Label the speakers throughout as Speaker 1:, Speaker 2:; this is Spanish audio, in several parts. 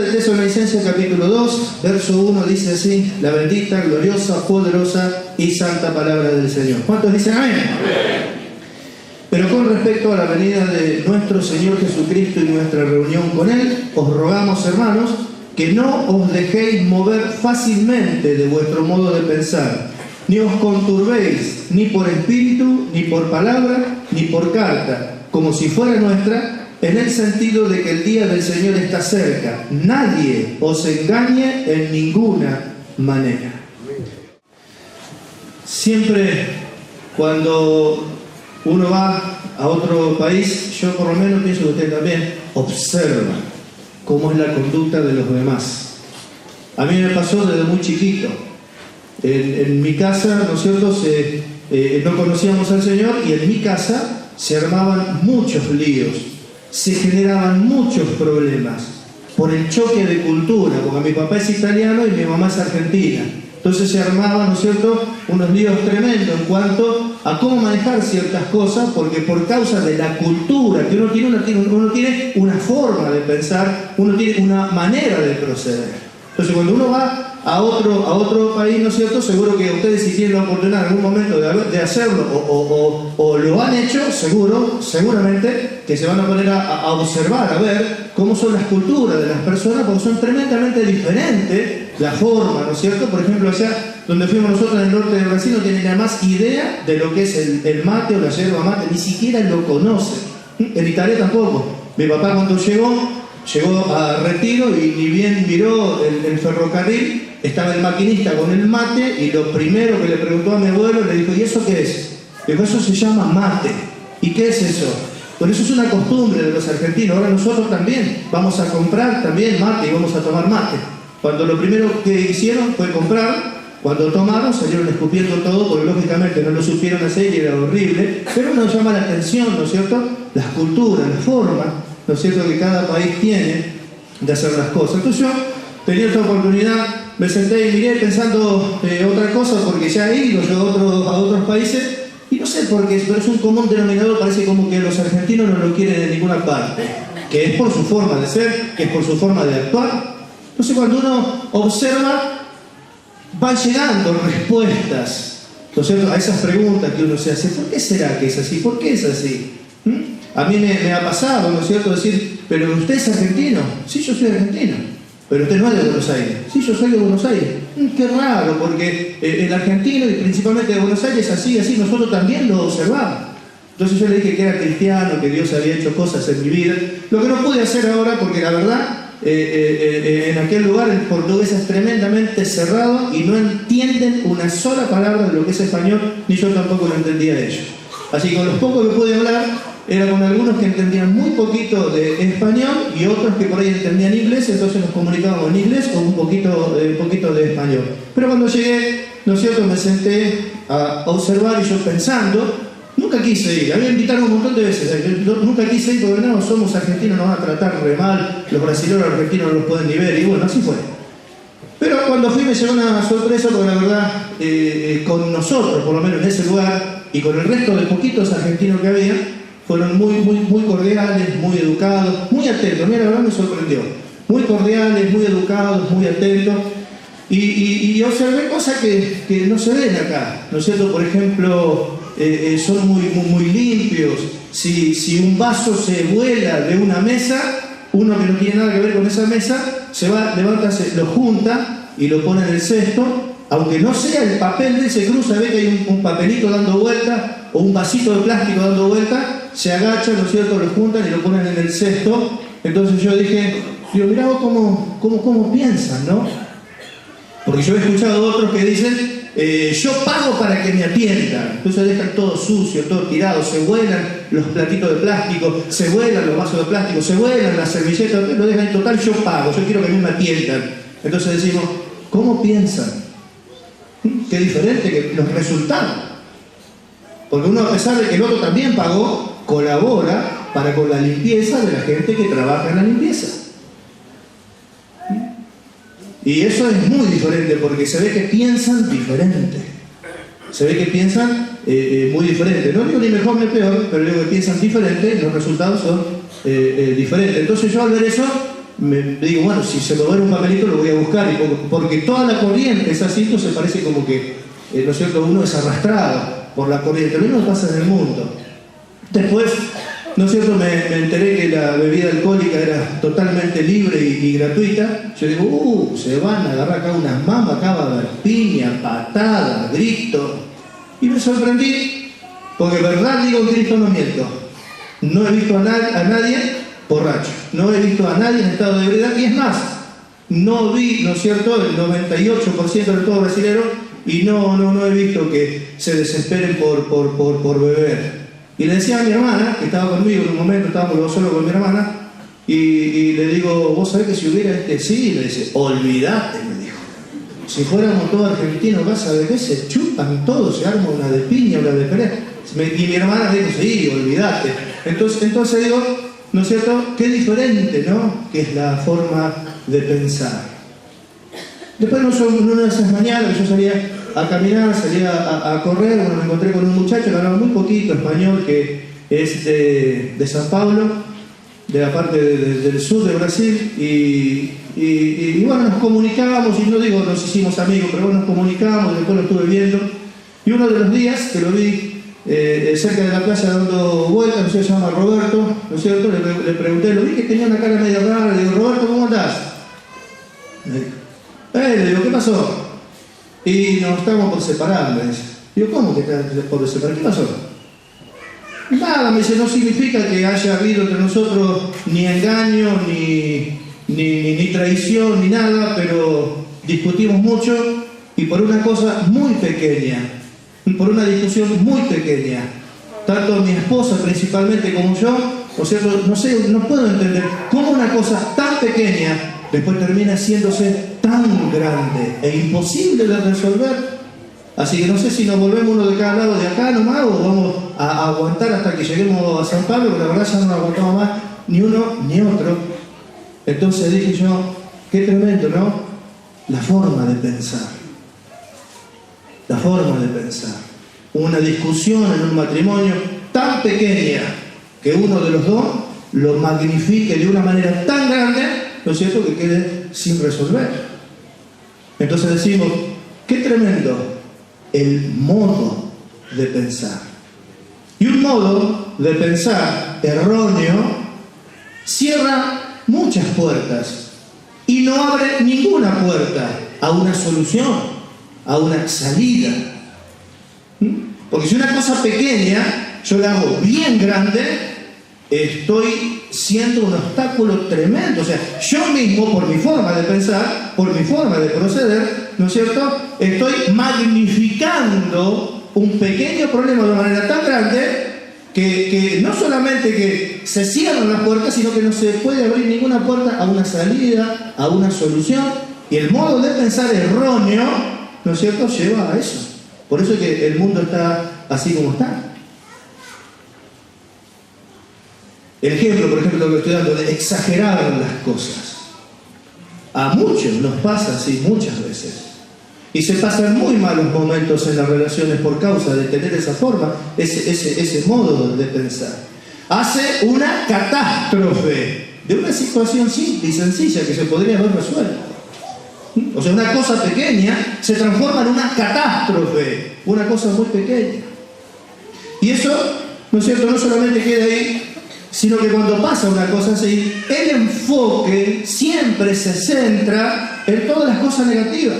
Speaker 1: de Tesalonicenses capítulo 2, verso 1 dice así: la bendita, gloriosa, poderosa y santa palabra del Señor. ¿Cuántos dicen amén? Amén. Pero con respecto a la venida de nuestro Señor Jesucristo y nuestra reunión con Él, os rogamos, hermanos, que no os dejéis mover fácilmente de vuestro modo de pensar, ni os conturbéis, ni por espíritu, ni por palabra, ni por carta, como si fuera nuestra, en el sentido de que el día del Señor está cerca. Nadie os engañe en ninguna manera. Siempre cuando uno va a otro país, yo por lo menos pienso que usted también observa cómo es la conducta de los demás. A mí me pasó desde muy chiquito. En mi casa, ¿no es cierto?, no conocíamos al Señor, y en mi casa se armaban muchos líos, se generaban muchos problemas por el choque de cultura, porque mi papá es italiano y mi mamá es argentina. Entonces se armaban, ¿no es cierto?, unos líos tremendos en cuanto a cómo manejar ciertas cosas, porque por causa de la cultura que uno tiene una forma de pensar, uno tiene una manera de proceder. Entonces cuando uno va a otro país, ¿no es cierto?, seguro que ustedes, si tienen la oportunidad en algún momento de hacerlo o lo han hecho, seguramente que se van a poner a observar, a ver cómo son las culturas de las personas, porque son tremendamente diferentes la forma, ¿no es cierto? Por ejemplo, allá donde fuimos nosotros en el norte de Brasil no tienen nada más idea de lo que es el mate o la yerba mate, ni siquiera lo conocen. En Italia tampoco. Mi papá cuando llegó a Retiro y ni bien miró el ferrocarril, estaba el maquinista con el mate, y lo primero que le preguntó a mi abuelo, le dijo: ¿y eso qué es? Le dijo: eso se llama mate. ¿Y qué es eso? Bueno, eso es una costumbre de los argentinos. Ahora nosotros también vamos a comprar también mate y vamos a tomar mate. Cuando lo primero que hicieron fue comprar, cuando tomaron salieron escupiendo todo, porque lógicamente no lo supieron hacer y era horrible, pero nos llama la atención, ¿no es cierto?, las culturas, la forma, ¿no es cierto?, que cada país tiene de hacer las cosas. Entonces yo tenía esta oportunidad, me senté y miré pensando otra cosa, porque ya he ido yo a otros países, y no sé por qué, pero es un común denominador, parece como que los argentinos no lo quieren en ninguna parte, que es por su forma de ser, que es por su forma de actuar. Entonces cuando uno observa, van llegando respuestas, ¿no es cierto?, a esas preguntas que uno se hace. ¿Por qué será que es así? ¿Por qué es así? A mí me ha pasado, ¿no es cierto?, decir: ¿pero usted es argentino? Sí, yo soy argentino. ¿Pero usted no es de Buenos Aires? Sí, yo soy de Buenos Aires. Qué raro, porque el argentino, y principalmente de Buenos Aires, así, nosotros también lo observamos. Entonces yo le dije que era cristiano, que Dios había hecho cosas en mi vida. Lo que no pude hacer ahora, porque la verdad, en aquel lugar el portugués es tremendamente cerrado y no entienden una sola palabra de lo que es español, ni yo tampoco lo entendía de ellos. Así que con los pocos que pude hablar era con algunos que entendían muy poquito de español y otros que por ahí entendían inglés, entonces nos comunicábamos en inglés o un poquito de español. Pero cuando llegué, ¿no es cierto?, me senté a observar, y yo pensando, nunca quise ir. A mí me invitaron un montón de veces. Yo nunca quise ir porque no, somos argentinos, nos van a tratar re mal, los brasileños, los argentinos no los pueden ni ver, y bueno, así fue. Pero cuando fui me llevó una sorpresa, porque la verdad, con nosotros, por lo menos en ese lugar, y con el resto de poquitos argentinos que había, fueron muy cordiales, muy educados, muy atentos. Mira, la verdad me sorprendió. Muy cordiales, muy educados, muy atentos. Y observé cosas que no se ven acá, ¿no es cierto? Por ejemplo, son muy limpios. Si un vaso se vuela de una mesa, uno que no tiene nada que ver con esa mesa, se va, levanta, lo junta y lo pone en el cesto, aunque no sea el papel de se cruza, ve que hay un papelito dando vuelta, o un vasito de plástico dando vuelta, se agachan, ¿no es cierto?, lo juntan y lo ponen en el cesto. Entonces yo dije, mirá vos cómo piensan, ¿no? Porque yo he escuchado otros que dicen, yo pago para que me atiendan. Entonces dejan todo sucio, todo tirado, se vuelan los platitos de plástico, se vuelan los vasos de plástico, se vuelan las servilletas, lo dejan en total, yo pago, yo quiero que a mí me atiendan. Entonces decimos, ¿cómo piensan? Qué diferente que los resultados. Porque uno, a pesar de que el otro también pagó, colabora para con la limpieza de la gente que trabaja en la limpieza. Y eso es muy diferente, porque se ve que piensan diferente. Se ve que piensan muy diferente. No digo ni mejor ni peor, pero digo que piensan diferente, los resultados son diferentes. Entonces yo al ver eso, me digo, bueno, si se me va un papelito lo voy a buscar, porque toda la corriente es así, entonces parece como que, ¿no es cierto?, uno es arrastrado por la corriente. Lo mismo pasa en el mundo. Después, ¿no es cierto?, me enteré que la bebida alcohólica era totalmente libre y gratuita. Yo digo, se van a agarrar acá unas mamas, acá va a haber piña, patada, grito. Y me sorprendí, porque verdad digo, en Cristo no miento. No he visto a nadie borracho, no he visto a nadie en estado de ebriedad, y es más, no vi, ¿no es cierto?, el 98% del pueblo brasileño, y no he visto que se desesperen por beber. Y le decía a mi hermana, que estaba conmigo en un momento, estábamos solo con mi hermana, y le digo, vos sabés que si hubiera sí, le dice, olvidate, me dijo. Si fuéramos todos argentinos, vas a ver que se chupan todos, se arma una de piña, una de pelea. Y mi hermana dijo, sí, olvidate. Entonces digo, ¿no es cierto?, qué diferente, ¿no?, que es la forma de pensar. Después, una de esas mañanas que yo salía a caminar, salía a correr, bueno, me encontré con un muchacho que hablaba muy poquito español, que es de San Pablo, de la parte del sur de Brasil, y bueno, nos comunicábamos, y no digo nos hicimos amigos, pero bueno, nos comunicábamos, y después lo estuve viendo, y uno de los días que lo vi cerca de la playa dando vueltas, no sé, se llama Roberto, ¿no es cierto?, le pregunté, lo vi que tenía una cara medio rara, le digo, Roberto, ¿cómo andás? Le digo, ¿qué pasó? Y nos estamos por separar, me dice. Digo, ¿cómo que estás por separar? ¿Qué pasó? Nada, me dice, no significa que haya habido entre nosotros ni engaño, ni traición, ni nada, pero discutimos mucho y por una cosa muy pequeña, por una discusión muy pequeña. Tanto mi esposa principalmente como yo, o sea, no sé, no puedo entender cómo una cosa tan pequeña después termina haciéndose tan grande e imposible de resolver. Así que no sé si nos volvemos uno de cada lado de acá nomás o vamos a aguantar hasta que lleguemos a San Pablo, porque la verdad ya no aguantamos más ni uno ni otro. Entonces dije yo, qué tremendo, ¿no? La forma de pensar. La forma de pensar. Una discusión en un matrimonio tan pequeña que uno de los dos lo magnifique de una manera tan grande, ¿no es cierto?, que quede sin resolver. Entonces decimos, qué tremendo el modo de pensar. Y un modo de pensar erróneo cierra muchas puertas y no abre ninguna puerta a una solución, a una salida. Porque si una cosa pequeña yo la hago bien grande, estoy siendo un obstáculo tremendo. O sea, yo mismo, por mi forma de pensar, por mi forma de proceder, ¿no es cierto?, estoy magnificando un pequeño problema de manera tan grande que no solamente que se cierran las puertas, sino que no se puede abrir ninguna puerta a una salida, a una solución. Y el modo de pensar erróneo, ¿no es cierto?, lleva a eso. Por eso es que el mundo está así como está. El ejemplo, por ejemplo, lo que estoy dando, de exagerar las cosas. A muchos nos pasa así muchas veces. Y se pasan muy malos momentos en las relaciones por causa de tener esa forma, ese modo de pensar. Hace una catástrofe de una situación simple y sencilla que se podría haber resuelto. O sea, una cosa pequeña se transforma en una catástrofe, una cosa muy pequeña. Y eso, ¿no es cierto?, no solamente queda ahí, sino que cuando pasa una cosa así, el enfoque siempre se centra en todas las cosas negativas.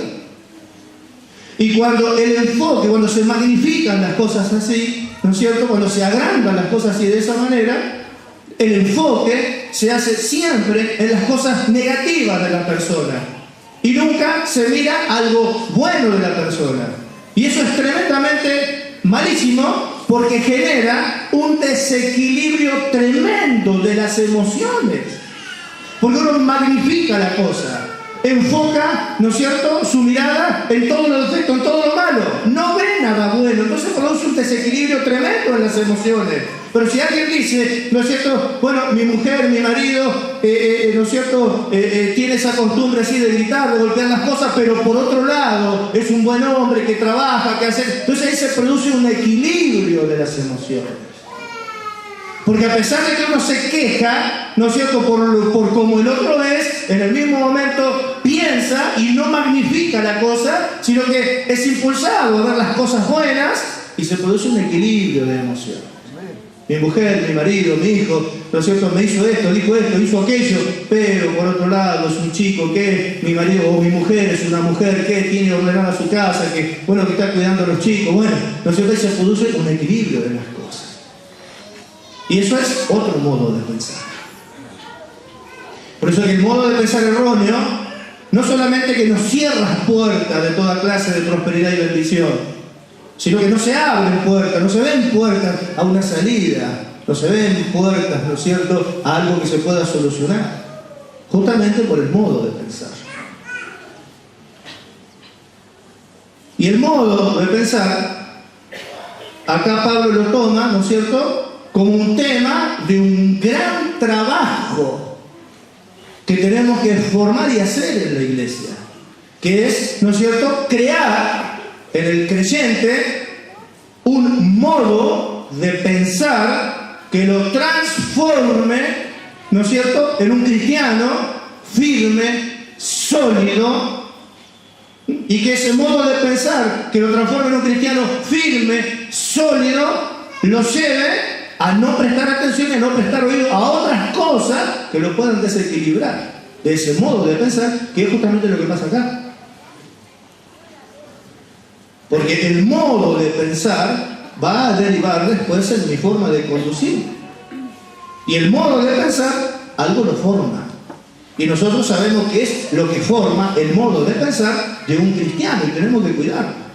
Speaker 1: Y cuando el enfoque, cuando se magnifican las cosas así, ¿no es cierto?, cuando se agrandan las cosas así de esa manera, el enfoque se hace siempre en las cosas negativas de la persona. Y nunca se mira algo bueno de la persona. Y eso es tremendamente malísimo, porque genera un desequilibrio tremendo de las emociones. Porque uno magnifica la cosa, enfoca, ¿no es cierto?, su mirada en todos los defectos, en todo lo malo. No ve nada bueno. Entonces produce un desequilibrio tremendo en las emociones. Pero si alguien dice, ¿no es cierto?, bueno, mi mujer, mi marido, ¿no es cierto?, tiene esa costumbre así de gritar, de golpear las cosas, pero por otro lado es un buen hombre que trabaja, que hace... Entonces ahí se produce un equilibrio de las emociones. Porque a pesar de que uno se queja, ¿no es cierto?, por como el otro es, en el mismo momento piensa y no magnifica la cosa, sino que es impulsado a ver las cosas buenas y se produce un equilibrio de emoción. Mi mujer, mi marido, mi hijo, ¿no es cierto?, me hizo esto, dijo esto, hizo aquello, pero por otro lado es un chico que, mi marido o mi mujer es una mujer que tiene ordenada su casa, que, bueno, que está cuidando a los chicos, bueno, ¿no es cierto?, y se produce un equilibrio de las cosas. Y eso es otro modo de pensar. Por eso que el modo de pensar erróneo no solamente que nos cierra las puertas de toda clase de prosperidad y bendición, sino que no se abren puertas, no se ven puertas a una salida, no se ven puertas, ¿no es cierto?, a algo que se pueda solucionar, justamente por el modo de pensar. Y el modo de pensar, acá Pablo lo toma, ¿no es cierto?, como un tema de un gran trabajo que tenemos que formar y hacer en la iglesia, que es, ¿no es cierto?, crear en el creyente un modo de pensar que lo transforme, ¿no es cierto?, en un cristiano firme, sólido, y que ese modo de pensar que lo transforme en un cristiano firme, sólido, lo lleve a no prestar atención y a no prestar oído a otras cosas que lo puedan desequilibrar de ese modo de pensar, que es justamente lo que pasa acá. Porque el modo de pensar va a derivar después en mi forma de conducir. Y el modo de pensar, algo lo forma. Y nosotros sabemos que es lo que forma el modo de pensar de un cristiano y tenemos que cuidarlo.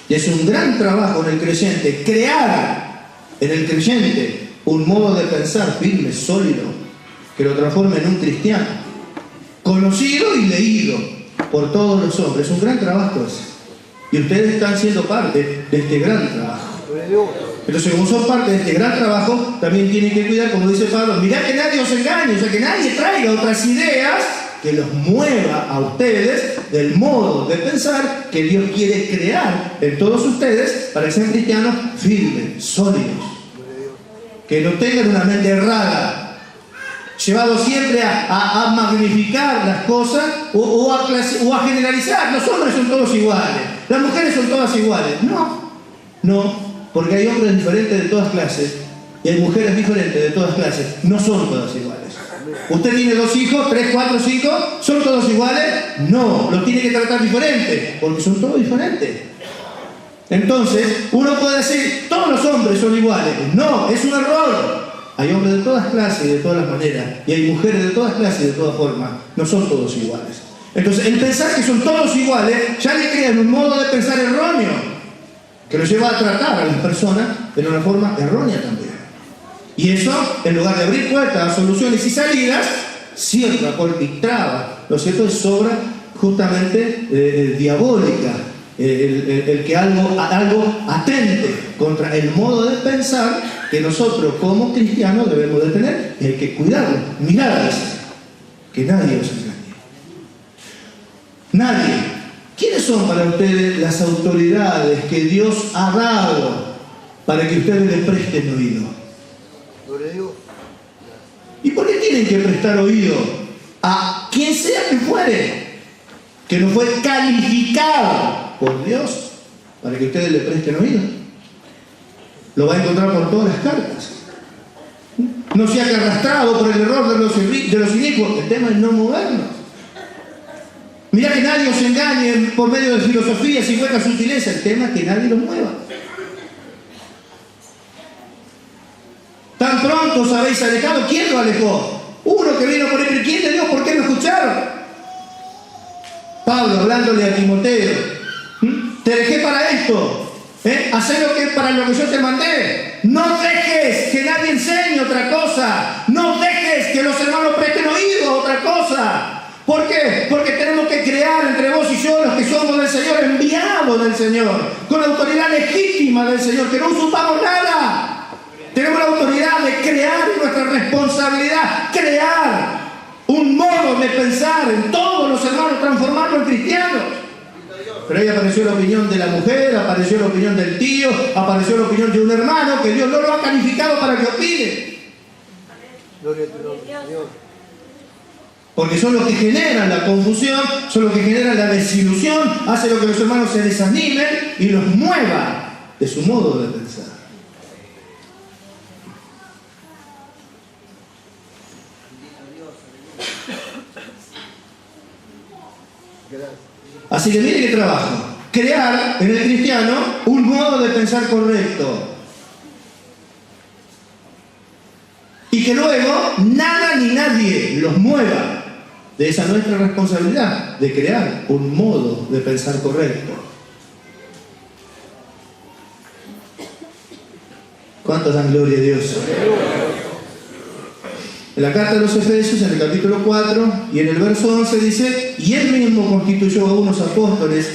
Speaker 1: Y es un gran trabajo en el creyente crear en el creyente un modo de pensar firme, sólido, que lo transforme en un cristiano conocido y leído por todos los hombres. Es un gran trabajo ese. Y ustedes están siendo parte de este gran trabajo. Entonces, como son parte de este gran trabajo, también tienen que cuidar, como dice Pablo, mirad que nadie os engañe, o sea, que nadie traiga otras ideas que los mueva a ustedes del modo de pensar que Dios quiere crear en todos ustedes para que sean cristianos firmes, sólidos, que no tengan una mente errada, llevado siempre a magnificar las cosas o a generalizar. Los hombres son todos iguales, las mujeres son todas iguales. No, porque hay hombres diferentes de todas clases y hay mujeres diferentes de todas clases. No son todas iguales. ¿Usted tiene 2 hijos, 3, 4, 5? ¿Son todos iguales? No, los tiene que tratar diferente, porque son todos diferentes. Entonces, uno puede decir, todos los hombres son iguales. No, es un error. Hay hombres de todas clases y de todas las maneras, y hay mujeres de todas clases y de todas formas. No son todos iguales. Entonces, el pensar que son todos iguales ya le crean un modo de pensar erróneo, que lo lleva a tratar a las personas de una forma errónea también. Y eso, en lugar de abrir puertas a soluciones y salidas, cierra puertas y traba. Lo cierto es obra justamente diabólica, el que algo atente contra el modo de pensar que nosotros como cristianos debemos de tener, y hay que cuidarlo, mirarles, que nadie os engañe. Nadie. ¿Quiénes son para ustedes las autoridades que Dios ha dado para que ustedes le presten oído? ¿Y por qué tienen que prestar oído a quien sea que fuere, que no fue calificado por Dios para que ustedes le presten oído? Lo va a encontrar por todas las cartas. No sea que arrastrado por el error de los inicuos. El tema es no movernos. Mirá que nadie os engañe por medio de filosofías y huecas sutilezas. El tema es que nadie los mueva. Tan pronto os habéis alejado. ¿Quién lo alejó? Uno que vino por él. ¿Pero quién de Dios? ¿Por qué no escucharon? Pablo hablándole a Timoteo. Te dejé para esto. Hacé para lo que yo te mandé. No dejes que nadie enseñe otra cosa. No dejes que los hermanos presten oído a otra cosa. ¿Por qué? Porque tenemos que crear entre vos y yo, los que somos del Señor, enviados del Señor, con la autoridad legítima del Señor, que no usurpamos nada. Tenemos la autoridad de crear, nuestra responsabilidad, crear un modo de pensar en todos los hermanos, transformarlos en cristianos. pero ahí apareció la opinión de la mujer, apareció la opinión del tío, apareció la opinión de un hermano que Dios no lo ha calificado para que opine.
Speaker 2: Gloria a tu nombre, Señor.
Speaker 1: Porque son los que generan la confusión, son los que generan la desilusión, hace lo que los hermanos se desanimen y los mueva de su modo de pensar. Así que mire qué trabajo. Crear en el cristiano un modo de pensar correcto. Y que luego nada ni nadie los mueva de esa nuestra responsabilidad de crear un modo de pensar correcto. ¿Cuántos dan gloria a Dios? En la carta de los Efesios, en el capítulo 4 y en el verso 11 dice: y él mismo constituyó a unos apóstoles,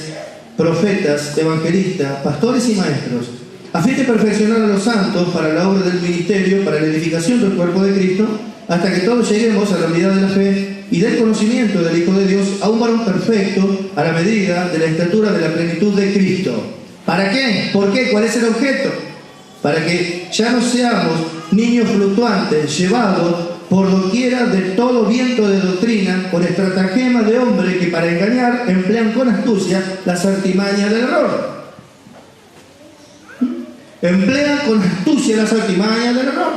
Speaker 1: profetas, evangelistas, pastores y maestros, a fin de perfeccionar a los santos para la obra del ministerio, para la edificación del cuerpo de Cristo, hasta que todos lleguemos a la unidad de la fe y del conocimiento del Hijo de Dios, a un varón perfecto, a la medida de la estatura de la plenitud de Cristo. ¿Para qué? ¿Por qué? ¿Cuál es el objeto? Para que ya no seamos niños fluctuantes, llevados por doquiera de todo viento de doctrina, por estratagema de hombres que para engañar emplean con astucia las artimañas del error. Emplean con astucia las artimañas del error.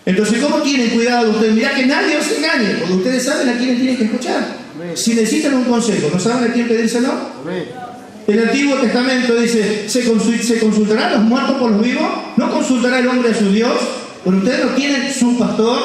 Speaker 1: Entonces, ¿cómo tienen cuidado ustedes? Mirá que nadie os engañe, porque ustedes saben a quiénes tienen que escuchar. Amén. Si necesitan un consejo, ¿no saben a quién pedírselo? Amén. El Antiguo Testamento dice: ¿se consultarán los muertos por los vivos? ¿No consultará el hombre a su Dios? Pero ustedes no tienen su pastor.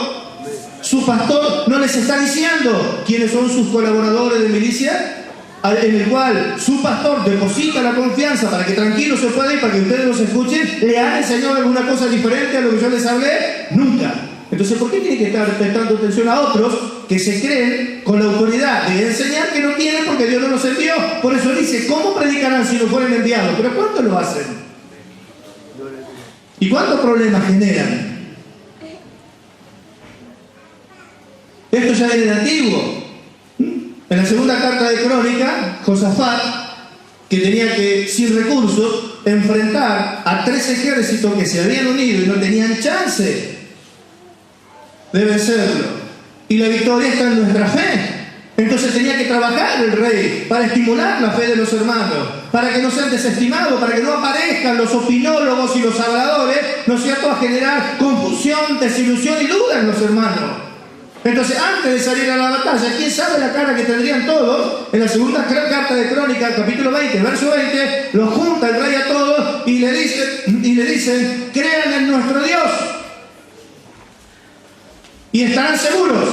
Speaker 1: Su pastor no les está diciendo quiénes son sus colaboradores de milicia, en el cual su pastor deposita la confianza para que tranquilos se pueda ir, para que ustedes los escuchen. ¿Le han enseñado alguna cosa diferente a lo que yo les hablé? Nunca. Entonces, ¿por qué tienen que estar prestando atención a otros que se creen con la autoridad de enseñar que no tienen porque Dios no los envió? Por eso dice: ¿cómo predicarán si no fueren enviados? ¿Pero cuánto lo hacen? ¿Y cuántos problemas generan? Esto ya viene de antiguo. En la segunda carta de Crónica, Josafat, que tenía que, sin recursos, enfrentar a 3 ejércitos que se habían unido y no tenían chance de vencerlo. Y la victoria está en nuestra fe. Entonces tenía que trabajar el rey para estimular la fe de los hermanos, para que no sean desestimados, para que no aparezcan los opinólogos y los habladores, ¿no es cierto?, a generar confusión, desilusión y duda en los hermanos. Entonces, antes de salir a la batalla, ¿quién sabe la cara que tendrían todos? En la segunda carta de Crónica, capítulo 20, verso 20, los junta el rey a todos y le dicen: crean en nuestro Dios y estarán seguros.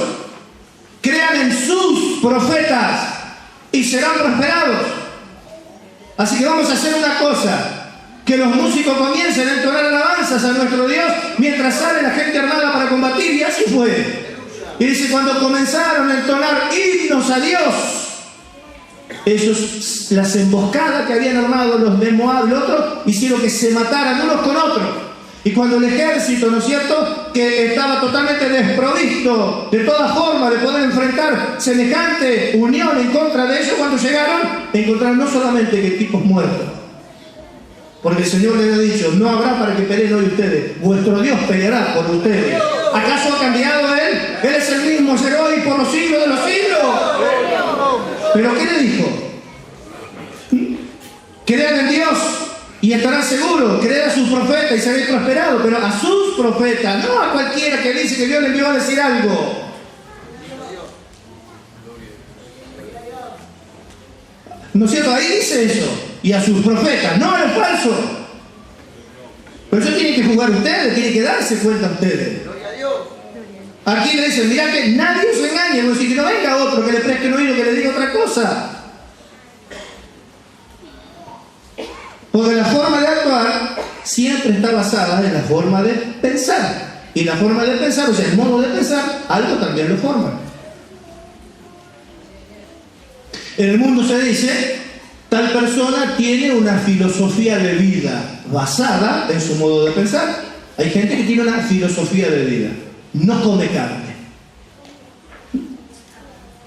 Speaker 1: Crean en sus profetas y serán prosperados. Así que vamos a hacer una cosa: que los músicos comiencen a entonar alabanzas a nuestro Dios mientras sale la gente armada para combatir. Y así fue. Y dice: cuando comenzaron a entonar himnos a Dios, ellos, las emboscadas que habían armado los de Moab y otros, hicieron que se mataran unos con otros. Y cuando el ejército, ¿no es cierto?, que estaba totalmente desprovisto de toda forma de poder enfrentar semejante unión en contra de ellos, cuando llegaron, encontraron no solamente que tipos muertos, porque el Señor les había dicho: no habrá para que peleen hoy ustedes, vuestro Dios peleará por ustedes. ¿Acaso ha cambiado Él? Él es el mismo ayer, hoy, por los siglos de los siglos. ¿Pero qué le dijo? Crean en Dios y estarán seguros. Crean a sus profetas y seréis prosperados. Pero a sus profetas, no a cualquiera que dice que Dios le envió a decir algo. ¿No es cierto? Ahí dice eso. Y a sus profetas, no a los falsos. Pero eso tienen que jugar ustedes, tienen que darse cuenta ustedes. Aquí le dicen: mirá que nadie os engañe, no, que no venga otro que le preste un oído, que le diga otra cosa. Porque la forma de actuar siempre está basada en la forma de pensar. Y la forma de pensar, o sea, el modo de pensar, algo también lo forma. En el mundo se dice: tal persona tiene una filosofía de vida basada en su modo de pensar. Hay gente que tiene una filosofía de vida: no come carne.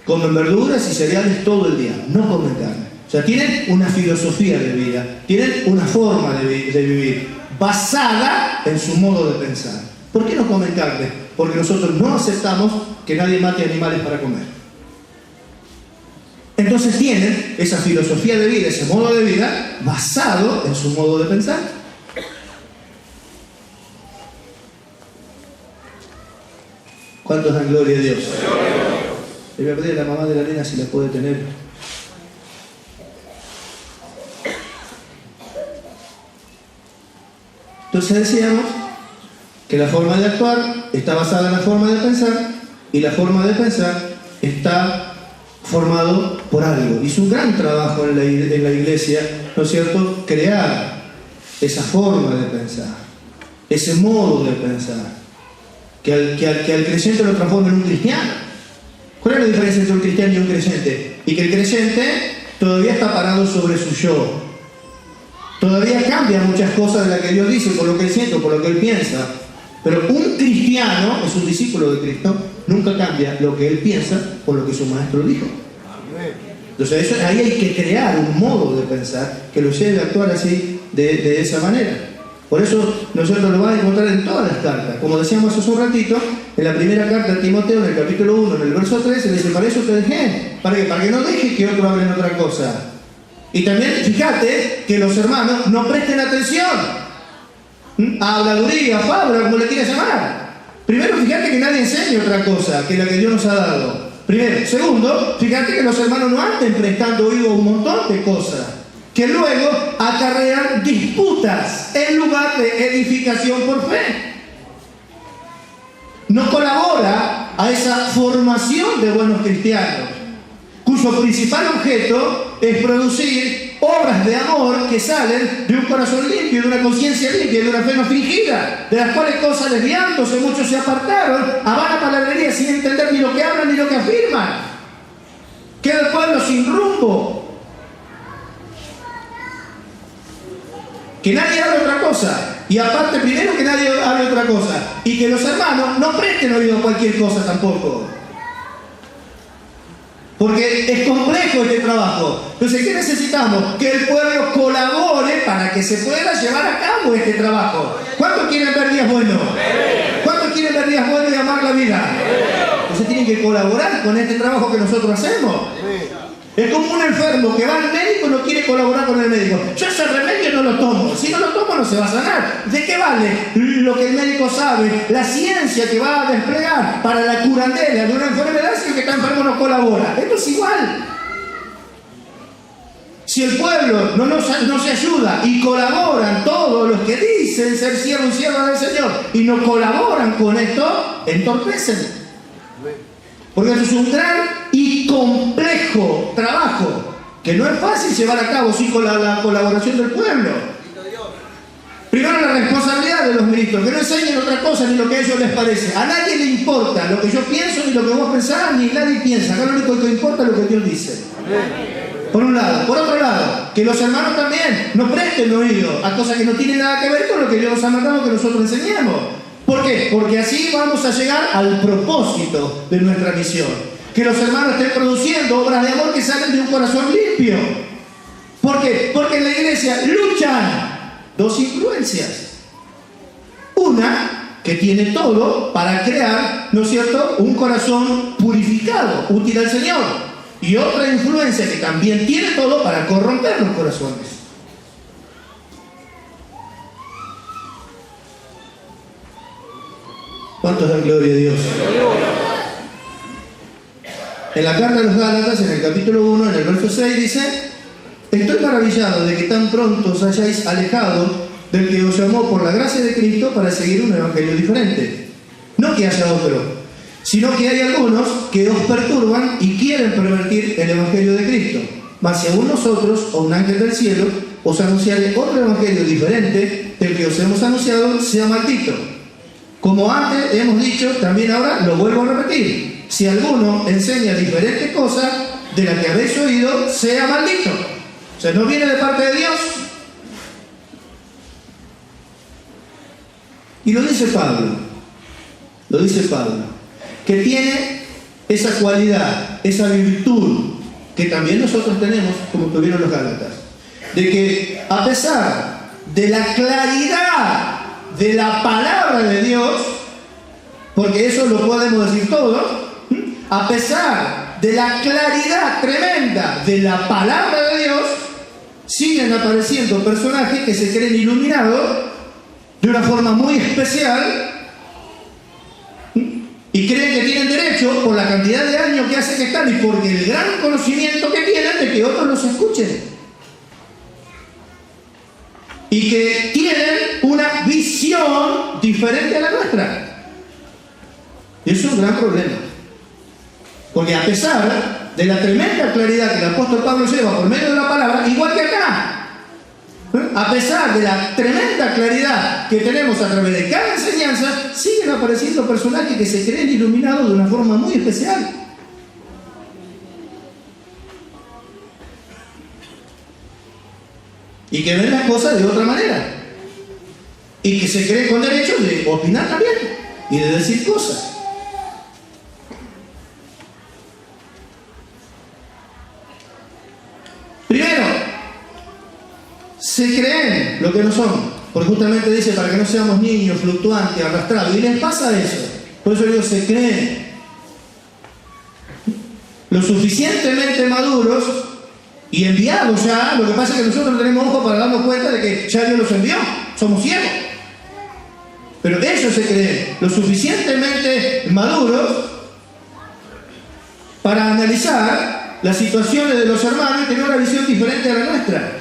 Speaker 1: Comen verduras y cereales todo el día, no comen carne. O sea, tienen una filosofía de vida, tienen una forma de vivir basada en su modo de pensar. ¿Por qué no comen carne? Porque nosotros no aceptamos que nadie mate animales para comer. Entonces tienen esa filosofía de vida, ese modo de vida basado en su modo de pensar. ¿Cuántos dan gloria a Dios? Le voy a pedir a la mamá de la nena si la puede tener. Entonces decíamos que la forma de actuar está basada en la forma de pensar, y la forma de pensar está formado por algo. Hizo un gran trabajo en la iglesia, ¿no es cierto?, crear esa forma de pensar, ese modo de pensar, que al creyente lo transforma en un cristiano. ¿Cuál es la diferencia entre un cristiano y un creyente? Y que el creyente todavía está parado sobre su yo. Todavía cambia muchas cosas de las que Dios dice, por lo que él siente, por lo que él piensa. Pero un cristiano, es un discípulo de Cristo, nunca cambia lo que él piensa por lo que su maestro dijo. Entonces ahí hay que crear un modo de pensar que lo lleve a actuar así, de esa manera. Por eso nosotros lo vamos a encontrar en todas las cartas. Como decíamos hace un ratito, en la primera carta a Timoteo, en el capítulo 1, en el verso 13, le dice: para eso te dejé, para que no dejes que otros hablen otra cosa. Y también fíjate que los hermanos no presten atención a habladuría, fábula, como le quieras llamar. Primero, fíjate que nadie enseñe otra cosa que la que Dios nos ha dado. Primero. Segundo, fíjate que los hermanos no anden prestando oído a un montón de cosas que luego acarrean disputas en lugar de edificación por fe. No colabora a esa formación de buenos cristianos, cuyo principal objeto es producir obras de amor que salen de un corazón limpio, de una conciencia limpia, de una fe no fingida, de las cuales cosas desviándose, muchos se apartaron a vana palabrería sin entender ni lo que hablan ni lo que afirman. Queda el pueblo sin rumbo. Que nadie hable otra cosa. Y aparte, primero que nadie hable otra cosa. Y que los hermanos no presten oído a cualquier cosa tampoco. Porque es complejo este trabajo. Entonces, ¿qué necesitamos? Que el pueblo colabore para que se pueda llevar a cabo este trabajo. ¿Cuántos quieren ver días buenos? ¿Cuántos quieren ver días buenos y amar la vida? Entonces tienen que colaborar con este trabajo que nosotros hacemos. Es como un enfermo que va al médico y no quiere colaborar con el médico. Yo ese remedio no lo tomo. Si no lo tomo no se va a sanar. ¿De qué vale lo que el médico sabe? La ciencia que va a desplegar para la curandera de una enfermedad si el que está enfermo no colabora. Esto es igual. Si el pueblo no se ayuda y colaboran todos los que dicen ser siervos y siervas del Señor y no colaboran con esto, entorpecen. Porque eso es un gran y complejo trabajo que no es fácil llevar a cabo sin la colaboración del pueblo. Primero, la responsabilidad de los ministros, que no enseñen otra cosa ni lo que a ellos les parece. A nadie le importa lo que yo pienso ni lo que vos pensás, ni nadie piensa. Acá lo único que importa es lo que Dios dice. Por un lado. Por otro lado, que los hermanos también no presten oído a cosas que no tienen nada que ver con lo que Dios nos ha mandado que nosotros enseñemos. ¿Por qué? Porque así vamos a llegar al propósito de nuestra misión. Que los hermanos estén produciendo obras de amor que salen de un corazón limpio. ¿Por qué? Porque en la iglesia luchan dos influencias. Una que tiene todo para crear, ¿no es cierto?, un corazón purificado, útil al Señor. Y otra influencia que también tiene todo para corromper los corazones. ¿Cuántos dan gloria a Dios? En la carta de los Gálatas, en el capítulo 1, en el verso 6, dice: estoy maravillado de que tan pronto os hayáis alejado del que os llamó por la gracia de Cristo para seguir un evangelio diferente. No que haya otro, sino que hay algunos que os perturban y quieren pervertir el evangelio de Cristo. Mas si aún nosotros, o un ángel del cielo, os anunciare otro evangelio diferente del que os hemos anunciado, sea maldito. Como antes hemos dicho, también ahora lo vuelvo a repetir: si alguno enseña diferentes cosas de las que habéis oído, sea maldito. O sea, no viene de parte de Dios. Y lo dice Pablo, que tiene esa cualidad, esa virtud que también nosotros tenemos, como tuvieron los Gálatas, de que a pesar de la claridad de la palabra de Dios, porque eso lo podemos decir todos, a pesar de la claridad tremenda de la palabra de Dios, siguen apareciendo personajes que se creen iluminados de una forma muy especial y creen que tienen derecho por la cantidad de años que hace que están y porque el gran conocimiento que tienen de que otros los escuchen y que tienen una visión diferente a la nuestra. Y eso es un gran problema, porque a pesar de la tremenda claridad que el apóstol Pablo lleva por medio de la palabra, igual que acá, a pesar de la tremenda claridad que tenemos a través de cada enseñanza, siguen apareciendo personajes que se creen iluminados de una forma muy especial. Y que ven las cosas de otra manera. Y que se creen con derecho de opinar también y de decir cosas. Primero, se creen lo que no son, porque justamente dice para que no seamos niños fluctuantes, arrastrados, y les pasa eso. Por eso digo, se creen lo suficientemente maduros y enviados ya. Lo que pasa es que nosotros no tenemos ojos para darnos cuenta de que ya Dios los envió, somos ciegos. Pero ellos se creen lo suficientemente maduros para analizar las situaciones de los hermanos y tener una visión diferente a la nuestra.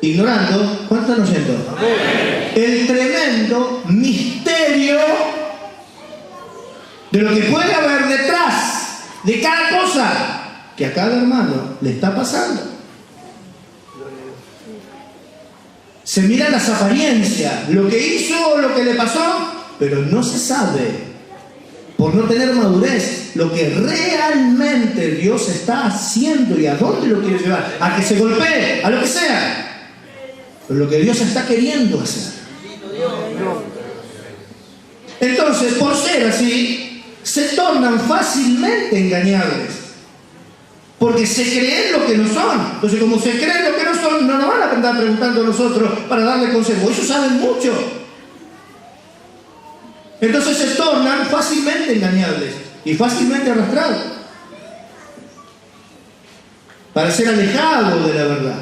Speaker 1: Ignorando, ¿cuánto están oyendo? El tremendo misterio de lo que puede haber detrás de cada cosa que a cada hermano le está pasando. Se miran las apariencias, lo que hizo, lo que le pasó, pero no se sabe, por no tener madurez, lo que realmente Dios está haciendo y a dónde lo quiere llevar, a que se golpee, a lo que sea, pero lo que Dios está queriendo hacer. Entonces, por ser así, se tornan fácilmente engañables, porque se creen lo que no son. Entonces, como se creen lo que no son, no nos van a andar preguntando a nosotros para darle consejo. Ellos saben mucho. Entonces se tornan fácilmente engañables y fácilmente arrastrados para ser alejados de la verdad.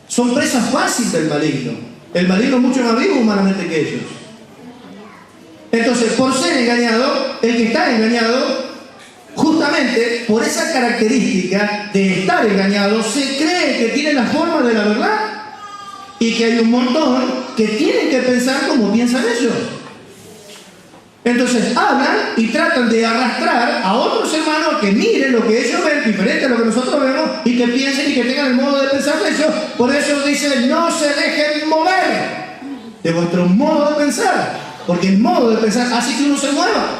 Speaker 1: Son presas fáciles del maligno. El maligno es mucho más vivo humanamente que ellos. Entonces, por ser engañado, el que está engañado, justamente por esa característica de estar engañado, se cree que tiene la forma de la verdad y que hay un montón que tienen que pensar como piensan ellos. Entonces hablan y tratan de arrastrar a otros hermanos que miren lo que ellos ven, diferente a lo que nosotros vemos, y que piensen y que tengan el modo de pensar de ellos. Por eso dicen, no se dejen mover de vuestro modo de pensar, porque el modo de pensar hace que uno se mueva.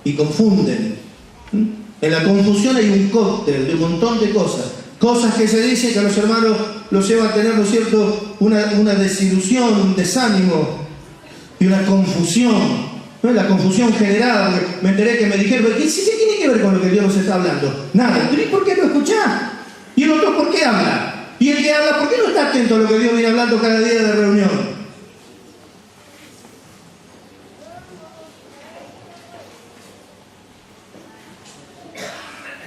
Speaker 1: Y confunden. En la confusión hay un cóctel de un montón de cosas. Cosas que se dicen que a los hermanos los lleva a tener, ¿no es cierto?, una desilusión, un desánimo y una confusión. ¿No? La confusión generada, porque me enteré que me dijeron, ¿qué tiene que ver con lo que Dios nos está hablando? Nada. ¿Y por qué no escuchás? ¿Y el otro por qué habla? ¿Y el que habla, por qué no está atento a lo que Dios viene hablando cada día de reunión?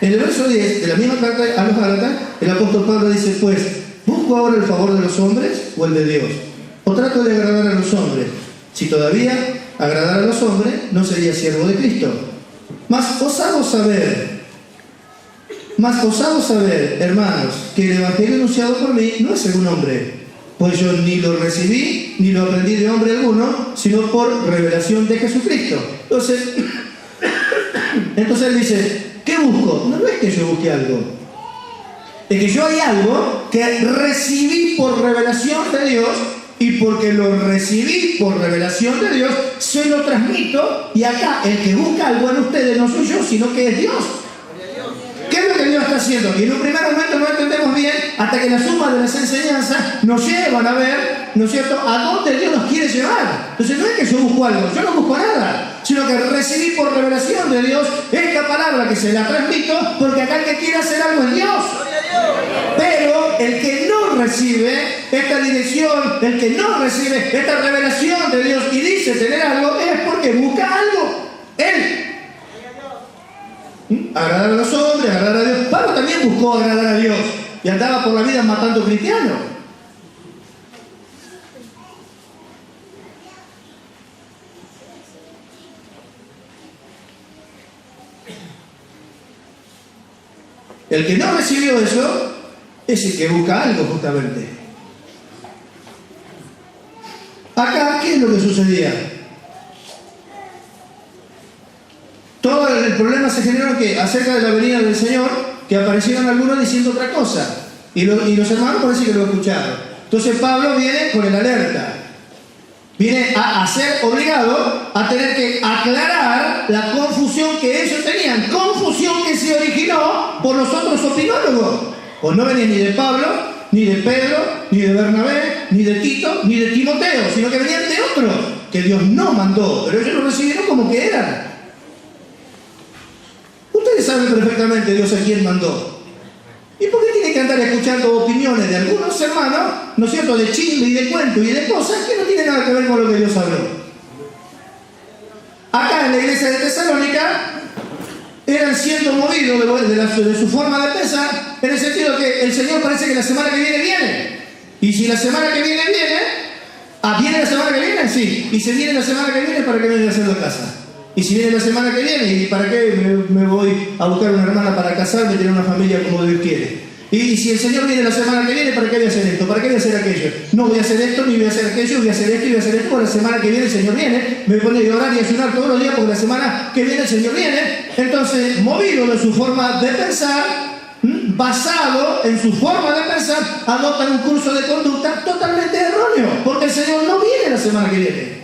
Speaker 1: En el verso 10 de la misma carta a los Gálatas, el apóstol Pablo dice, pues, ¿busco ahora el favor de los hombres o el de Dios? ¿O trato de agradar a los hombres? Si todavía agradara a los hombres, no sería siervo de Cristo. Mas os hago saber, hermanos, que el evangelio anunciado por mí no es según hombre, pues yo ni lo recibí, ni lo aprendí de hombre alguno, sino por revelación de Jesucristo. Entonces él dice, ¿qué busco? No es que yo busque algo. Es que yo hay algo que recibí por revelación de Dios, y porque lo recibí por revelación de Dios, se lo transmito, y acá el que busca algo en ustedes no soy yo, sino que es Dios. ¿Qué es lo que Dios está haciendo. Y en un primer momento no entendemos bien hasta que la suma de las enseñanzas nos llevan a ver, ¿no es cierto?, a dónde Dios nos quiere llevar. Entonces no es que yo busco algo, yo no busco nada, sino que recibí por revelación de Dios esta palabra que se la transmito, porque acá el que quiere hacer algo es Dios. Pero el que no recibe esta dirección, el que no recibe esta revelación de Dios y dice tener algo, es porque busca algo. Él. Agradar a los hombres, agradar a Dios. Pablo también buscó agradar a Dios y andaba por la vida matando cristianos. El que no recibió eso es el que busca algo, justamente. Acá, ¿qué es lo que sucedía? Todo el problema se generó que acerca de la venida del Señor, que aparecieron algunos diciendo otra cosa. Y los hermanos parece que lo escucharon. Entonces Pablo viene con el alerta. Viene a ser obligado a tener que aclarar la confusión que ellos tenían. Confusión que se originó por los otros opinólogos. Pues no venían ni de Pablo, ni de Pedro, ni de Bernabé, ni de Tito, ni de Timoteo, sino que venían de otros que Dios no mandó, pero ellos lo recibieron como que eran. Ustedes saben perfectamente Dios a quién mandó. ¿Y por qué tienen que andar escuchando opiniones de algunos hermanos, ¿no es cierto?, de chisme y de cuento y de cosas que no tienen nada que ver con lo que Dios habló? Acá en la iglesia de Tesalónica eran siendo movidos de su forma de pensar, en el sentido que el Señor parece que la semana que viene. Y si la semana que viene, ¿viene la semana que viene? Sí. Y si viene la semana que viene, ¿para qué me voy a hacer la casa? Y si viene la semana que viene, ¿y para qué me voy a buscar una hermana para casarme y tener una familia como Dios quiere? Y si el Señor viene la semana que viene, ¿para qué voy a hacer esto? ¿Para qué voy a hacer aquello? No voy a hacer esto, ni voy a hacer aquello, voy a hacer esto y voy a hacer esto, porque la semana que viene el Señor viene. Me pone a orar y a ayunar todos los días porque la semana que viene el Señor viene. Entonces, movido de su forma de pensar, basado en su forma de pensar, adoptan un curso de conducta totalmente erróneo, porque el Señor no viene la semana que viene.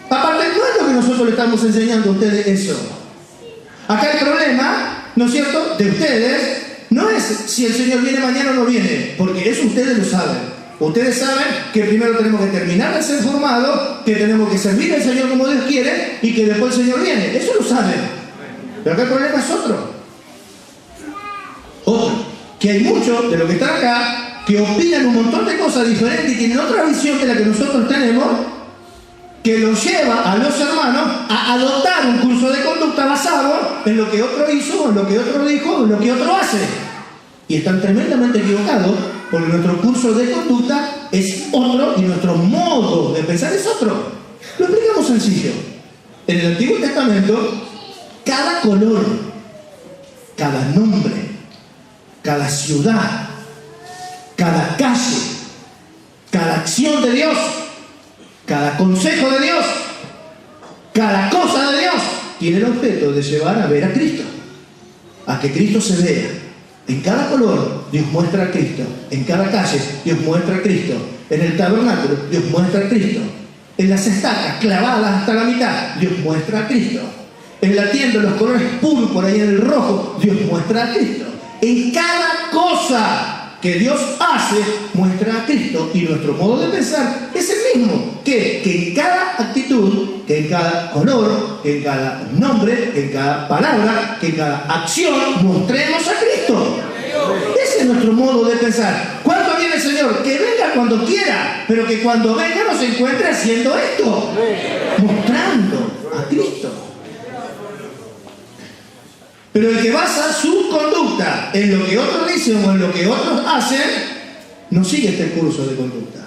Speaker 1: Aparte, no es lo que nosotros le estamos enseñando a ustedes eso. Acá el problema, ¿no es cierto?, de ustedes, no es si el Señor viene mañana o no viene, porque eso ustedes lo saben. Ustedes saben que primero tenemos que terminar de ser formados, que tenemos que servir al Señor como Dios quiere y que después el Señor viene. Eso lo saben. Pero acá el problema es otro. Que hay muchos de los que están acá que opinan un montón de cosas diferentes y tienen otra visión que la que nosotros tenemos, que los lleva a los hermanos a adoptar un curso de conducta basado en lo que otro hizo, en lo que otro dijo, en lo que otro hace. Y están tremendamente equivocados, porque nuestro curso de conducta es otro y nuestro modo de pensar es otro. Lo explicamos sencillo. En el Antiguo Testamento, cada color, cada nombre, cada ciudad, cada calle, cada acción de Dios, cada consejo de Dios, cada cosa de Dios, tiene el objeto de llevar a ver a Cristo, a que Cristo se vea. En cada color Dios muestra a Cristo, en cada calle Dios muestra a Cristo, en el tabernáculo Dios muestra a Cristo, en las estacas clavadas hasta la mitad Dios muestra a Cristo, en la tienda los colores púrpura y en el rojo Dios muestra a Cristo. En cada cosa que Dios hace, muestra a Cristo, y nuestro modo de pensar es el mismo, que en cada actitud, que en cada color, que en cada nombre, que en cada palabra, que en cada acción, mostremos a Cristo. Ese es nuestro modo de pensar. ¿Cuándo viene el Señor? Que venga cuando quiera, pero que cuando venga nos encuentre haciendo esto, mostrando a Cristo. Pero el que basa su conducta en lo que otros dicen o en lo que otros hacen, no sigue este curso de conducta.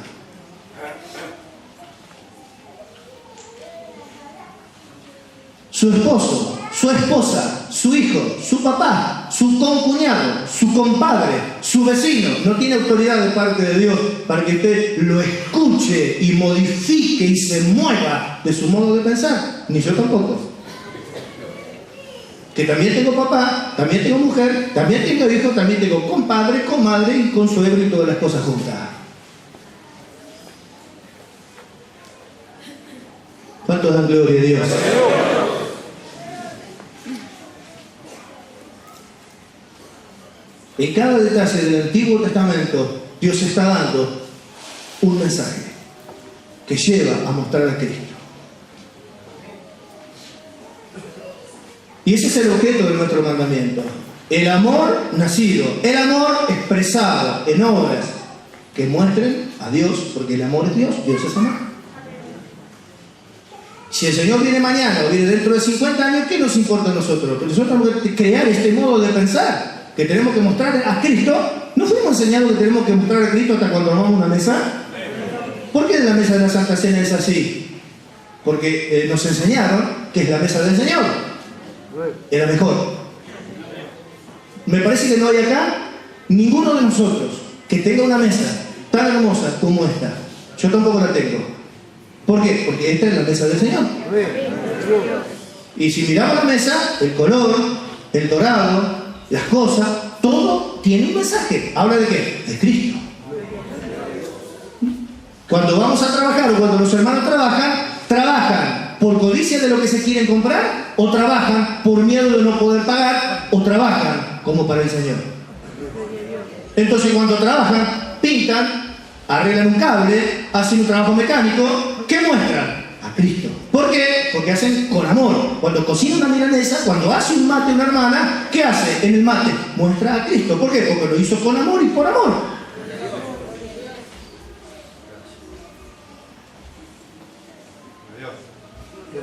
Speaker 1: Su esposo, su esposa, su hijo, su papá, su concuñado, su compadre, su vecino, no tiene autoridad de parte de Dios para que usted lo escuche y modifique y se mueva de su modo de pensar. Ni yo tampoco. Que también tengo papá, también tengo mujer, también tengo hijo, también tengo compadre, comadre y consuegro y todas las cosas juntas. ¿Cuántos dan gloria a Dios? En cada detalle del Antiguo Testamento, Dios está dando un mensaje que lleva a mostrar a Cristo. Y ese es el objeto de nuestro mandamiento. El amor nacido, el amor expresado en obras que muestren a Dios, porque el amor es Dios, Dios es amor. Si el Señor viene mañana o viene dentro de 50 años, ¿qué nos importa a nosotros? Porque nosotros tenemos que crear este modo de pensar, que tenemos que mostrar a Cristo. ¿No fuimos enseñados que tenemos que mostrar a Cristo hasta cuando vamos a una mesa? ¿Por qué la mesa de la Santa Cena es así? Porque nos enseñaron que es la mesa del Señor. Era mejor. Me parece que no hay acá ninguno de nosotros que tenga una mesa tan hermosa como esta. Yo tampoco la tengo. ¿Por qué? Porque esta es la mesa del Señor. Y si miramos la mesa, el color, el dorado, las cosas, todo tiene un mensaje. ¿Habla de qué? De Cristo. Cuando vamos a trabajar o cuando los hermanos trabajan por codicia de lo que se quieren comprar, o trabajan por miedo de no poder pagar, o trabajan como para el Señor. Entonces cuando trabajan, pintan, arreglan un cable, hacen un trabajo mecánico, ¿qué muestran? A Cristo. ¿Por qué? Porque hacen con amor. Cuando cocina una milanesa, cuando hace un mate una hermana, ¿qué hace en el mate? Muestra a Cristo. ¿Por qué? Porque lo hizo con amor y por amor.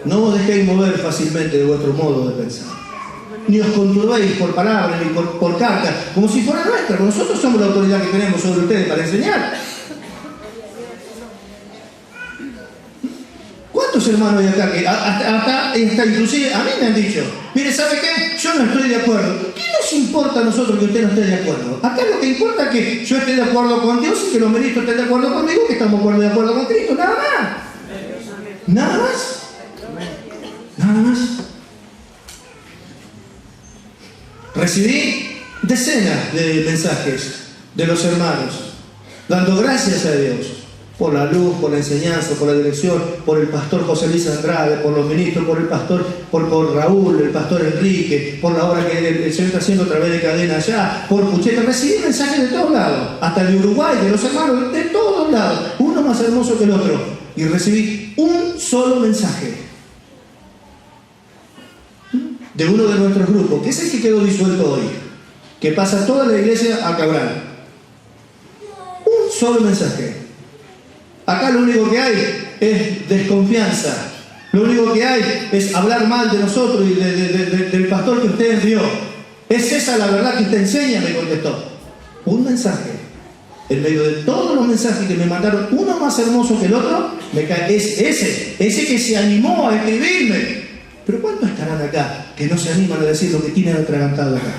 Speaker 1: No os dejéis mover fácilmente de vuestro modo de pensar. Ni os conturbéis por palabras ni por cartas, como si fuera nuestra. Nosotros somos la autoridad que tenemos sobre ustedes para enseñar. ¿Cuántos hermanos hay acá que hasta inclusive a mí me han dicho, mire, ¿sabe qué? Yo no estoy de acuerdo. ¿Qué nos importa a nosotros que usted no esté de acuerdo? Acá lo que importa es que yo esté de acuerdo con Dios y que los ministros estén de acuerdo conmigo, que estamos de acuerdo con Cristo, nada más. Nada más. Nada más. Recibí decenas de mensajes de los hermanos, dando gracias a Dios por la luz, por la enseñanza, por la dirección, por el pastor José Luis Andrade, por los ministros, por el pastor, por Raúl, el pastor Enrique, por la obra que el Señor está haciendo a través de Cadena Allá, por Pucheta. Recibí mensajes de todos lados, hasta de Uruguay, de los hermanos, de todos lados, uno más hermoso que el otro. Y recibí un solo mensaje de uno de nuestros grupos, que es el que quedó disuelto hoy, que pasa toda la iglesia a Cabral. Un solo mensaje. Acá lo único que hay es desconfianza. Lo único que hay es hablar mal de nosotros y del pastor que usted envió. ¿Es esa la verdad que usted enseña? Me contestó. Un mensaje. En medio de todos los mensajes que me mandaron, uno más hermoso que el otro, me cae. Es ese que se animó a escribirme. Pero ¿cuántos estarán acá que no se animan a decir lo que tienen atragantado acá?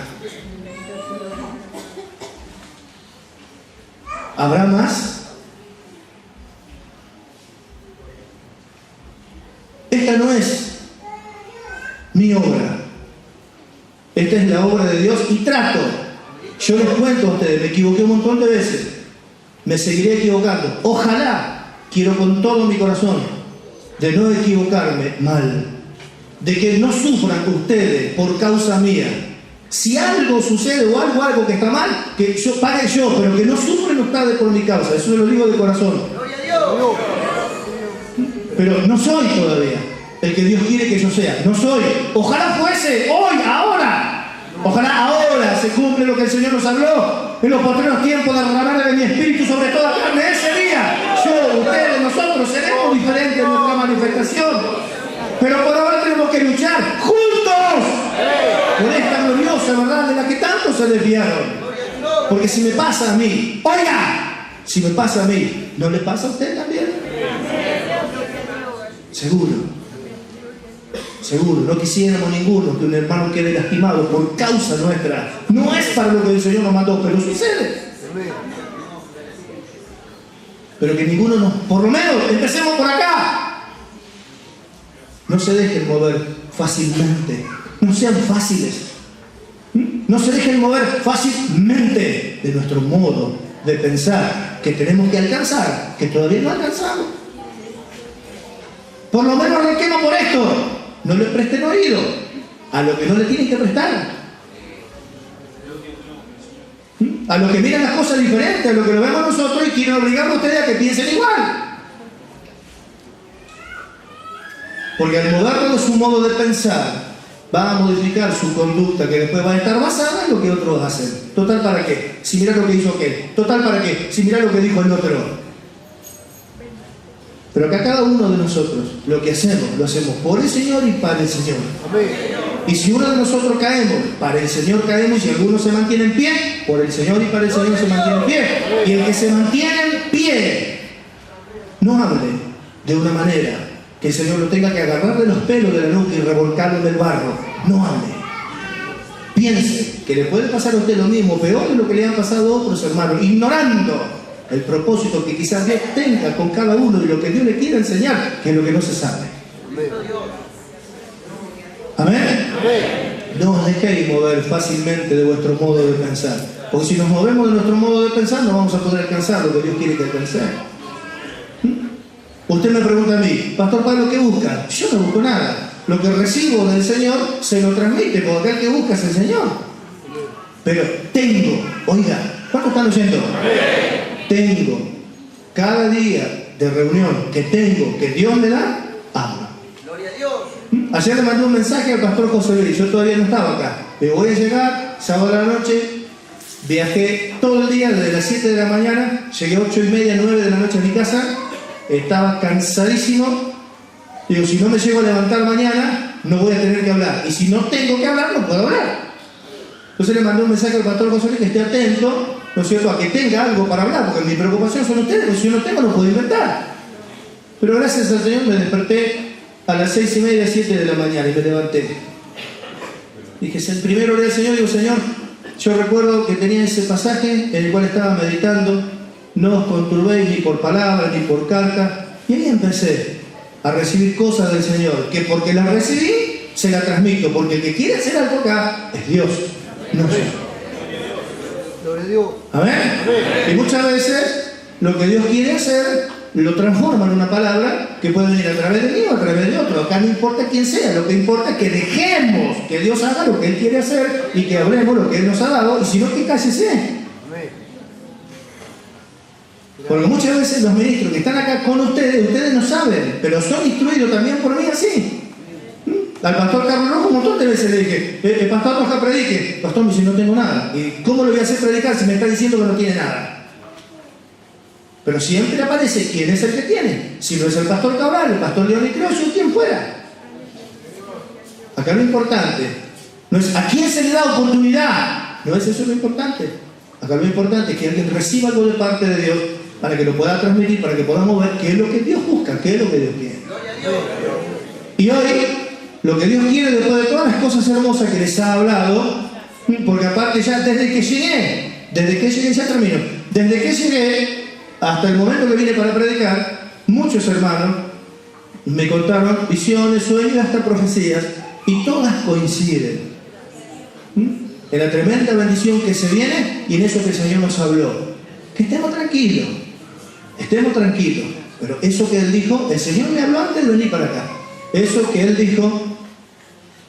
Speaker 1: ¿Habrá más? Esta no es mi obra. Esta es la obra de Dios y trato. Yo les cuento a ustedes, me equivoqué un montón de veces. Me seguiré equivocando. Ojalá, quiero con todo mi corazón, de no equivocarme mal. De que no sufran ustedes por causa mía. Si algo sucede o algo que está mal, que yo pague yo, pero que no sufren ustedes por mi causa. Eso se lo digo de corazón. Pero no soy todavía el que Dios quiere que yo sea. No soy. Ojalá fuese hoy, ahora. Ojalá ahora se cumple lo que el Señor nos habló. En los postreros tiempos derramaré de mi espíritu sobre toda carne. Ese día, yo, ustedes, nosotros seremos diferentes en nuestra manifestación. Pero por ahora tenemos que luchar juntos por esta gloriosa verdad de la que tanto se desviaron. Porque si me pasa a mí, oiga, si me pasa a mí, ¿no le pasa a usted también? Seguro, no quisiéramos ninguno que un hermano quede lastimado por causa nuestra. No es para lo que el Señor nos mandó, pero sucede. Pero que ninguno nos, por lo menos, empecemos por acá. No se dejen mover fácilmente. No sean fáciles. No se dejen mover fácilmente de nuestro modo de pensar que tenemos que alcanzar, que todavía no alcanzamos. Por lo menos arranquemos por esto. No le presten oído a lo que no le tienen que prestar. A los que miran las cosas diferentes a lo que lo vemos nosotros y quieren obligar a ustedes a que piensen igual. Porque al moverlo de su modo de pensar, va a modificar su conducta, que después va a estar basada en lo que otros hacen. Total, ¿para qué? Si mirá lo que hizo aquel. Total, ¿para qué? Si mirá lo que dijo el otro. Pero acá cada uno de nosotros, lo que hacemos, lo hacemos por el Señor y para el Señor.
Speaker 2: Amén.
Speaker 1: Y si uno de nosotros caemos, para el Señor caemos, y alguno se mantiene en pie, por el Señor y para el Señor se mantiene en pie. Y el que se mantiene en pie, no hable de una manera que el Señor lo tenga que agarrar de los pelos de la nuca y revolcarlo en el barro. No hable. Piense que le puede pasar a usted lo mismo, peor de lo que le han pasado a otros hermanos, ignorando el propósito que quizás Dios tenga con cada uno y lo que Dios le quiera enseñar, que es lo que no se sabe. Amén. No os dejéis mover fácilmente de vuestro modo de pensar, porque si nos movemos de nuestro modo de pensar no vamos a poder alcanzar lo que Dios quiere que alcancemos. Usted me pregunta a mí, Pastor Pablo, ¿qué busca? Yo no busco nada. Lo que recibo del Señor se lo transmite, porque aquel que busca es el Señor. Pero tengo, oiga, ¿cuántos están oyendo? Tengo cada día de reunión que tengo, que Dios me da, habla.
Speaker 2: Gloria a Dios.
Speaker 1: Ayer le mandé un mensaje al pastor José Luis, yo todavía no estaba acá. Me voy a llegar, sábado a la noche, viajé todo el día desde las 7 de la mañana, llegué a 8:30, 9 de la noche a mi casa, estaba cansadísimo. Digo, si no me llego a levantar mañana, no voy a tener que hablar. Y si no tengo que hablar, no puedo hablar. Entonces le mandé un mensaje al pastor José Luis que esté atento, ¿no es cierto?, a que tenga algo para hablar, porque mi preocupación son ustedes, porque si yo no tengo, no puedo inventar. Pero gracias al Señor me desperté a las 6:30, 7 de la mañana y me levanté. Dije, el primero oré al Señor, digo, Señor, yo recuerdo que tenía ese pasaje en el cual estaba meditando, no os conturbéis ni por palabra ni por carta, y ahí empecé a recibir cosas del Señor, que porque las recibí, se las transmito, porque el que quiere hacer algo acá es Dios, no yo.
Speaker 2: Gloria a Dios.
Speaker 1: ¿Amén? Y muchas veces lo que Dios quiere hacer lo transforma en una palabra que puede venir a través de mí o a través de otro. Acá no importa quién sea, lo que importa es que dejemos que Dios haga lo que Él quiere hacer y que hablemos lo que Él nos ha dado, y si no, que cállese.
Speaker 2: Amén.
Speaker 1: Porque muchas veces los ministros que están acá con ustedes no saben, pero son instruidos también por mí así. Al pastor Carlos Rojo un montón de veces le dije, pastor Roja, predique. Pastor me dice, no tengo nada. ¿Y cómo lo voy a hacer predicar si me está diciendo que no tiene nada? Pero siempre aparece quién es el que tiene. Si no es el pastor Cabral, el pastor León y Creosio, quien fuera. Acá lo importante no es a quién se le da oportunidad. No es eso lo importante. Acá lo importante es que alguien reciba algo de parte de Dios para que lo pueda transmitir, para que podamos ver qué es lo que Dios busca, qué es lo que Dios quiere. Y hoy, lo que Dios quiere, después de todas las cosas hermosas que les ha hablado, porque aparte ya desde que llegué, ya termino, desde que llegué hasta el momento que vine para predicar, muchos hermanos me contaron visiones, sueños, hasta profecías, y todas coinciden en la tremenda bendición que se viene y en eso que el Señor nos habló. Que estemos tranquilos, pero eso que Él dijo, el Señor me habló antes de venir para acá. Eso que Él dijo,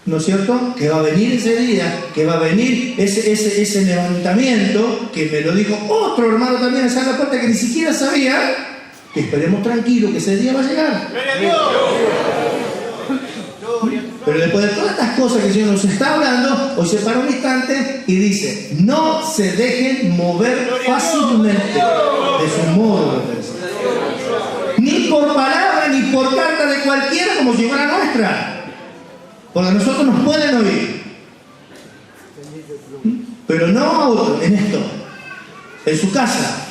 Speaker 1: ¿no es cierto?, que va a venir ese día, que va a venir ese levantamiento, que me lo dijo otro hermano también en San Puerta que ni siquiera sabía, que esperemos tranquilos que ese día va a llegar. Pero después de todas estas cosas que el Señor nos está hablando, hoy se para un instante y dice, no se dejen mover fácilmente de su modo de pensar. Ni por palabra, ni por carta de cualquiera como si fuera nuestra. Porque a nosotros nos pueden oír. Pero no a otro, en esto. En su casa,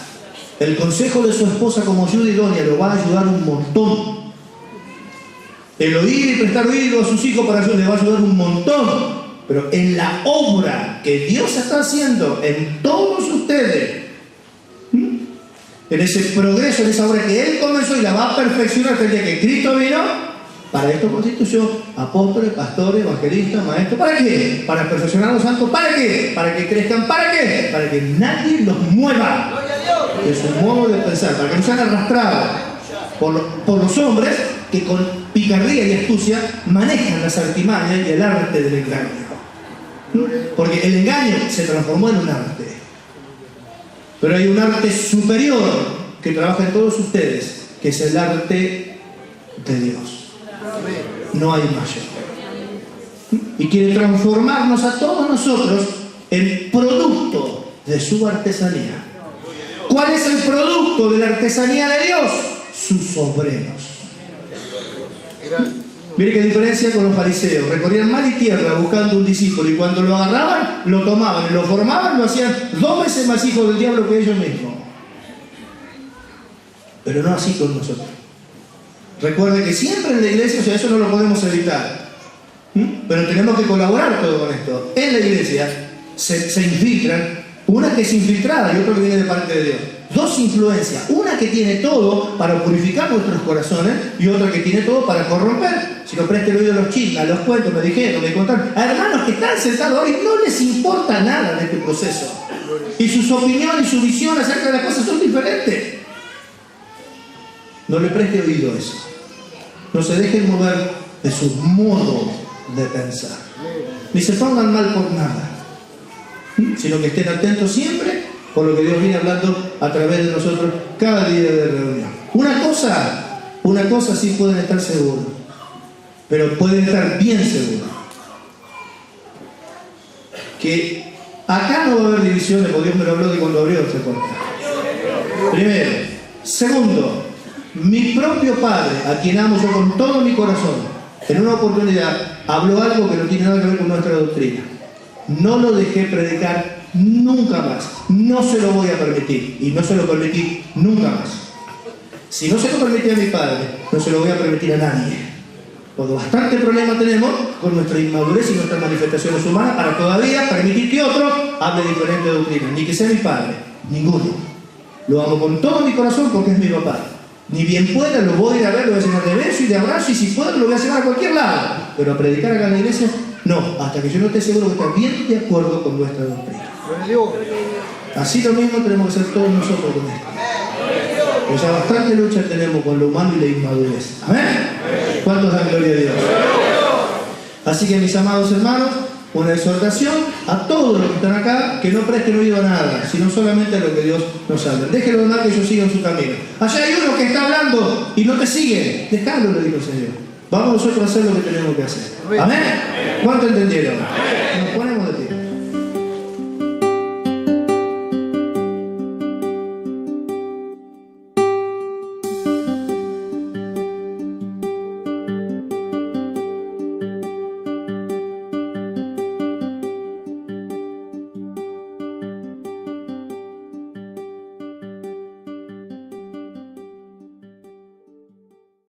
Speaker 1: el consejo de su esposa como ayuda idónea lo va a ayudar un montón. El oír y prestar oído a sus hijos para ayudar le va a ayudar un montón. Pero en la obra que Dios está haciendo en todos ustedes, en ese progreso, en esa obra que Él comenzó y la va a perfeccionar hasta el día que Cristo vino, para esto constituyó apóstoles, pastores, evangelistas, maestros. ¿Para qué? Para perfeccionar a los santos. ¿Para qué? Para que crezcan. ¿Para qué? Para que nadie los mueva de su modo de pensar, para que no sean arrastrados por los hombres que con picardía y astucia manejan las artimañas y el arte del engaño. Porque el engaño se transformó en un arte. Pero hay un arte superior que trabaja en todos ustedes, que es el arte de Dios. No hay mayor. Y quiere transformarnos a todos nosotros en producto de su artesanía. ¿Cuál es el producto de la artesanía de Dios? Sus obreros. Mire qué diferencia con los fariseos. Recorrían mar y tierra buscando un discípulo, y cuando lo agarraban, lo tomaban y lo formaban, lo hacían 2 veces más hijos del diablo que ellos mismos. Pero no así con nosotros. Recuerde que siempre en la iglesia, o sea, eso no lo podemos evitar, pero tenemos que colaborar todo con esto. En la iglesia se infiltran, una que es infiltrada y otra que viene de parte de Dios. 2 influencias, una que tiene todo para purificar nuestros corazones y otra que tiene todo para corromper. Si no, preste el oído a los chismes, a los cuentos, me dijeron, me contaron. A hermanos que están sentados hoy no les importa nada de este proceso. Y sus opiniones y su visión acerca de las cosas son diferentes. No le preste oído a eso. No se dejen mover de su modo de pensar. Ni se pongan mal por nada, sino que estén atentos siempre por lo que Dios viene hablando a través de nosotros cada día de reunión. Una cosa sí pueden estar seguros, pero pueden estar bien seguros, que acá no va a haber divisiones, porque Dios me lo habló de cuando abrió este portal. Primero. Segundo, mi propio Padre, a quien amo yo con todo mi corazón, en una oportunidad habló algo que no tiene nada que ver con nuestra doctrina. No lo dejé predicar nunca más. No se lo voy a permitir. Y no se lo permití nunca más. Si no se lo permití a mi Padre, no se lo voy a permitir a nadie. Porque bastante problema tenemos con nuestra inmadurez y nuestras manifestaciones humanas para todavía permitir que otro hable diferente doctrina. Ni que sea mi Padre, ninguno. Lo amo con todo mi corazón porque es mi papá. Ni bien pueda, lo voy a ir a ver, lo voy a llenar de beso y de abrazo, y si puedo, lo voy a llevar a cualquier lado. Pero a predicar acá en la iglesia, no, hasta que yo no esté seguro que está bien de acuerdo con nuestra doctrina. Así lo mismo tenemos que hacer todos nosotros con esto. Pues ya bastante lucha tenemos con lo humano y la inmadurez. ¿Amén? ¿Cuántos dan gloria a Dios? Así que, mis amados hermanos, una exhortación a todos los que están acá, que no presten oído a nada, sino solamente a lo que Dios nos habla. Déjenlo andar, que ellos sigan su camino. Allá hay uno que está hablando y no te sigue. Dejadlo, le dijo el Señor. Vamos nosotros a hacer lo que tenemos que hacer. ¿Amén? ¿Cuánto entendieron?